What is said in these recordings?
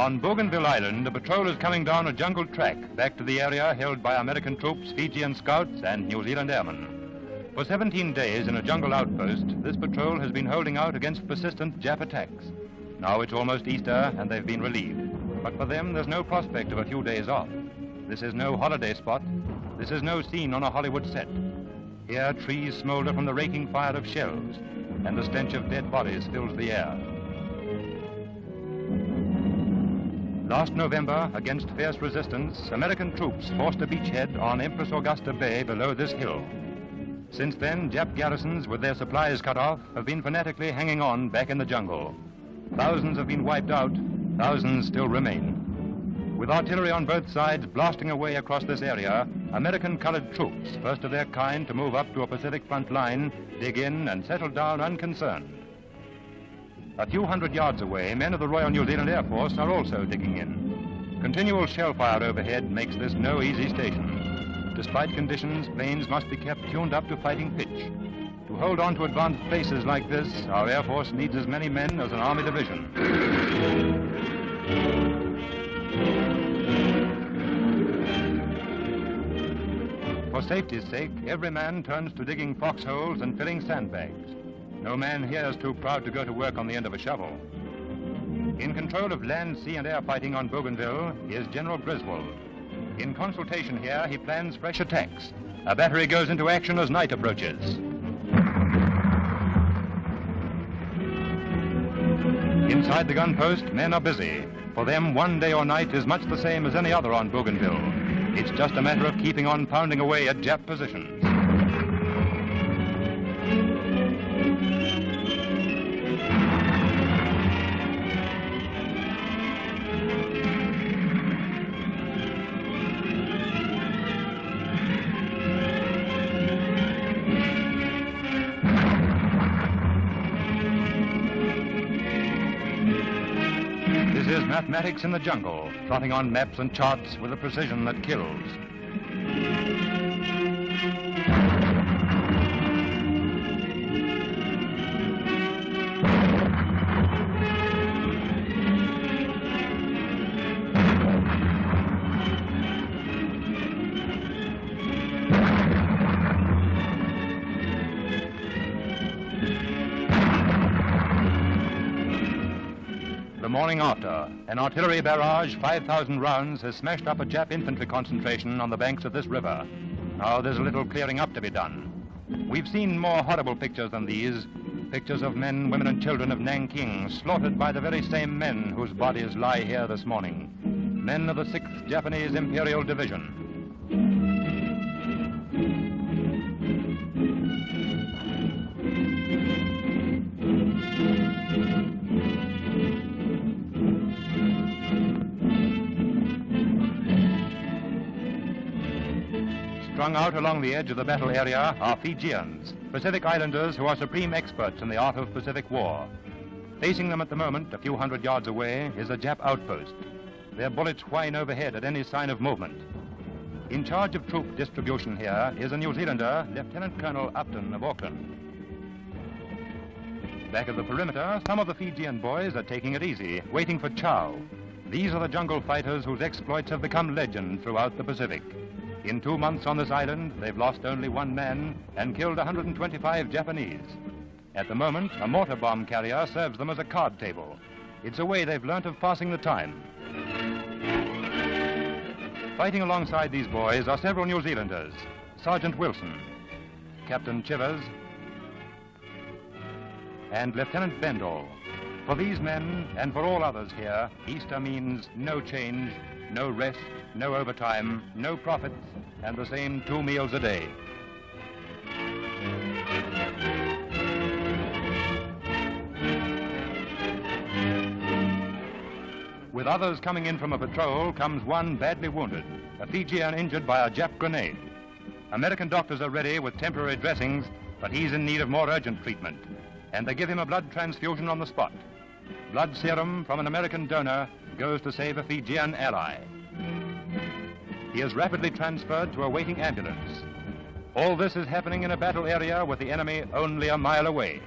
On Bougainville Island, a patrol is coming down a jungle track back to the area held by American troops, Fijian scouts, and New Zealand airmen. For 17 days in a jungle outpost, this patrol has been holding out against persistent Jap attacks. Now it's almost Easter, and they've been relieved. But for them, there's no prospect of a few days off. This is no holiday spot. This is no scene on a Hollywood set. Here, trees smolder from the raking fire of shells, and the stench of dead bodies fills the air. Last November, against fierce resistance, American troops forced a beachhead on Empress Augusta Bay below this hill. Since then, Jap garrisons, with their supplies cut off, have been fanatically hanging on back in the jungle. Thousands have been wiped out, thousands still remain. With artillery on both sides blasting away across this area, American colored troops, first of their kind to move up to a Pacific front line, dig in and settle down unconcerned. A few hundred yards away, men of the Royal New Zealand Air Force are also digging in. Continual shell fire overhead makes this no easy station. Despite conditions, planes must be kept tuned up to fighting pitch. To hold on to advanced places like this, our Air Force needs as many men as an Army division. For safety's sake, every man turns to digging foxholes and filling sandbags. No man here is too proud to go to work on the end of a shovel. In control of land, sea, and air fighting on Bougainville is General Griswold. In consultation here, he plans fresh attacks. A battery goes into action as night approaches. Inside the gun post, men are busy. For them, one day or night is much the same as any other on Bougainville. It's just a matter of keeping on pounding away at Jap positions. This is mathematics in the jungle, plotting on maps and charts with a precision that kills. The morning after, an artillery barrage, 5,000 rounds, has smashed up a Jap infantry concentration on the banks of this river. Now there's a little clearing up to be done. We've seen more horrible pictures than these, pictures of men, women, and children of Nanking slaughtered by the very same men whose bodies lie here this morning. Men of the 6th Japanese Imperial Division. Strung out along the edge of the battle area are Fijians, Pacific Islanders who are supreme experts in the art of Pacific war. Facing them at the moment, a few hundred yards away, is a Jap outpost. Their bullets whine overhead at any sign of movement. In charge of troop distribution here is a New Zealander, Lieutenant Colonel Upton of Auckland. Back of the perimeter, some of the Fijian boys are taking it easy, waiting for chow. These are the jungle fighters whose exploits have become legend throughout the Pacific. In 2 months on this island, they've lost only 1 man and killed 125 Japanese. At the moment, a mortar bomb carrier serves them as a card table. It's a way they've learnt of passing the time. Fighting alongside these boys are several New Zealanders. Sergeant Wilson, Captain Chivers, and Lieutenant Bendall. For these men, and for all others here, Easter means no change, no rest, no overtime, no profits, and the same 2 meals a day. With others coming in from a patrol comes one badly wounded, a Fijian injured by a Jap grenade. American doctors are ready with temporary dressings, but he's in need of more urgent treatment, and they give him a blood transfusion on the spot. Blood serum from an American donor goes to save a Fijian ally. He is rapidly transferred to a waiting ambulance. All this is happening in a battle area with the enemy only a mile away.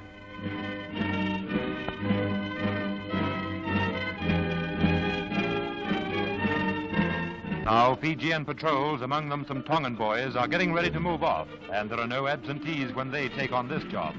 Now, Fijian patrols, among them some Tongan boys, are getting ready to move off, and there are no absentees when they take on this job.